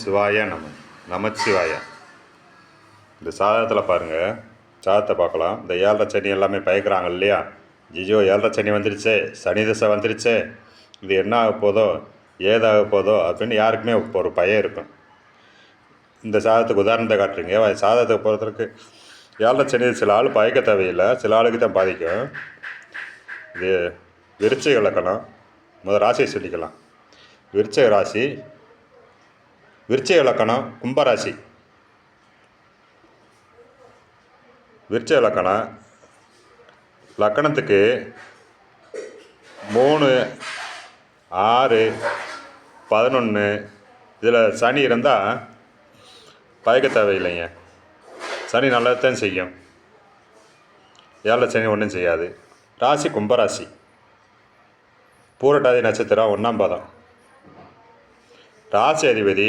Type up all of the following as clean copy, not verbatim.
சிவாய நமச்சிவாய. இந்த சாதத்தில் பாருங்கள், சாதத்தை பார்க்கலாம். இந்த 7.5 சனி எல்லாமே பயக்கிறாங்க இல்லையா? ஐயோ 7.5 சனி வந்துருச்சே, சனி திசை வந்துருச்சே, இது என்ன ஆக போதோ ஏதாக போதோ அப்படின்னு யாருக்குமே ஒரு பயம் இருக்கும். இந்த சாதத்துக்கு உதாரணத்தை காட்டுறீங்க. சாதத்தை பொறுத்தவரைக்கு 7.5 சனி சில ஆள் பயக்க தேவையில்லை, சில ஆளுக்கு தான் பாதிக்கும். இது விருச்சிக இலக்கணம். முதல் ராசியை சொல்லிக்கலாம். விருச்சிக ராசி, விருச்சிக இலக்கணம், கும்பராசி. விருச்சிக இலக்கணம் லக்கணத்துக்கு 3, 6, 11 இதில் சனி இருந்தால் பயக்க தேவையில்லைங்க. சனி நல்லதான் செய்யும். 7 சனி ஒன்றும் செய்யாது. ராசி கும்பராசி, பூரட்டாதி நட்சத்திரம் 1ஆம் பாதம். ராசி அதிபதி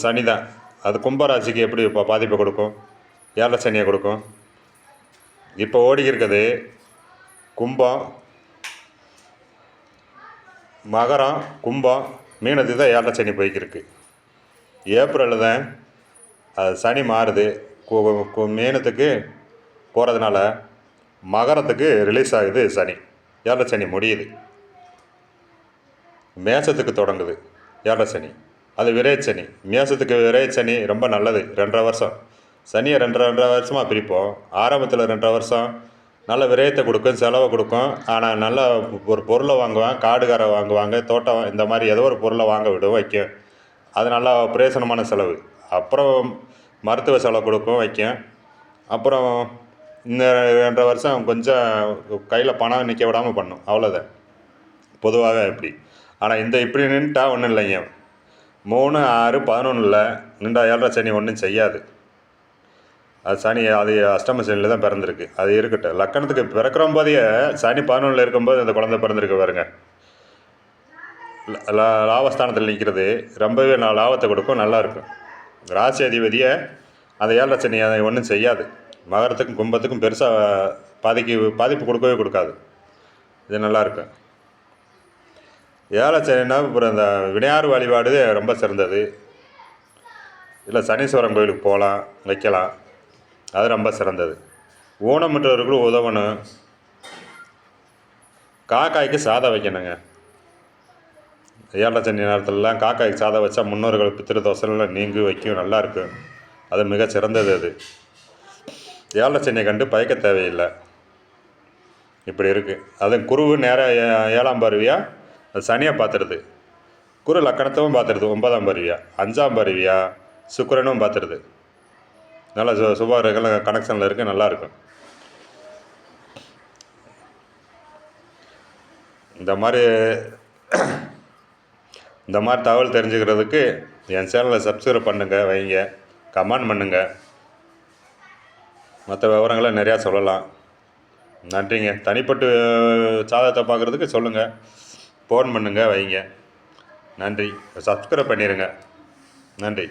சனி தான். அது கும்பராசிக்கு எப்படி இப்போ பாதிப்பை கொடுக்கும்? 7 சனியை கொடுக்கும். இப்போ ஓடி இருக்குது கும்பம், மகரம், கும்பம், மீனத்துக்கு தான் 7 சனி போய்க்கிருக்கு. ஏப்ரலில் தான் அது சனி மாறுது. மீனத்துக்கு போகிறதுனால மகரத்துக்கு ரிலீஸ் ஆகுது சனி. 7 சனி முடியுது. மேசத்துக்கு தொடங்குது 7 சனி. அது விரைச்சனி. மேசத்துக்கு விரைச்சனி ரொம்ப நல்லது. 2.5 வருஷம் சனியை 2.5 வருஷமாக பிரிப்போம். ஆரம்பத்தில் 2.5 வருஷம் நல்ல விரயத்தை கொடுக்கும், செலவை கொடுக்கும். ஆனால் நல்ல ஒரு பொருளை வாங்குவாங்க, காடுகாரை வாங்குவாங்க, தோட்டம் இந்த மாதிரி ஏதோ ஒரு பொருளை வாங்க விடும், வைக்கும். அது நல்லா பிரயோசனமான செலவு. அப்புறம் மருத்துவ செலவு கொடுக்கும், வைக்கும். அப்புறம் இந்த 2.5 வருஷம் கொஞ்சம் கையில் பணம் நிற்க விடாமல் பண்ணும். அவ்வளோதான் பொதுவாக இப்படி. ஆனால் இந்த இப்படி நின்றுட்டா ஒன்றும் இல்லைங்க. 3, 6, 11 நின்றா 7 சனி ஒன்றும் செய்யாது. அது சனி, அது அஷ்டம சனியில் தான் பிறந்திருக்கு. அது இருக்கட்டும். லக்கணத்துக்கு பிறக்கிற போதே சனி 11 இருக்கும்போது அந்த குழந்தை பிறந்திருக்கு பாருங்க. லாபஸ்தானத்தில் நிற்கிறது ரொம்பவே லாபத்தை கொடுக்கும், நல்லாயிருக்கும். ராசி அதிபதியை அந்த 7 சனி அதை ஒன்றும் செய்யாது. மகரத்துக்கும் கும்பத்துக்கும் பெருசாக பாதிப்பு கொடுக்கவே கொடுக்காது. இது நல்லாயிருக்கும். 7 சனின்னா அப்புறம் இந்த விநாயகர் வழிபாடு ரொம்ப சிறந்தது. இல்லை சனீஸ்வரன் கோயிலுக்கு போகலாம், வைக்கலாம். அது ரொம்ப சிறந்தது. ஊனமுற்றவர்களும் உதவணும். காக்காய்க்கு சாதம் வைக்கணுங்க. 7 சனி நேரத்துலலாம் காக்காய்க்கு சாதம் வச்சா முன்னோர்கள் பித்திரு தோசைலாம் நீங்கி வைக்கும், நல்லாயிருக்கும். அது மிக சிறந்தது. அது 7 சனியை கண்டு பயக்க தேவையில்லை. இப்படி இருக்குது. அது குருவு நேராக 7ஆம் பார்வையாக அது சனியை பார்த்துருது. குரு லக்கணத்தையும் பார்த்துருது 9ஆம் பார்வையாக. 5ஆம் பார்வையாக சுக்கிரனும் பார்த்துருது. நல்லா சுபர்கள் கனெக்ஷனில் இருக்குது, நல்லாயிருக்கும். இந்த மாதிரி தகவல் தெரிஞ்சுக்கிறதுக்கு என் சேனலை சப்ஸ்கிரைப் பண்ணுங்கள், வைங்க, கமெண்ட் பண்ணுங்கள். மற்ற விவரங்களை நிறையா சொல்லலாம். நன்றிங்க. தனிப்பட்டு சாதகத்தை பார்க்குறதுக்கு சொல்லுங்கள், ஃபோன் பண்ணுங்கள், வைங்க. நன்றி. சப்ஸ்கிரைப் பண்ணிடுங்க. நன்றி.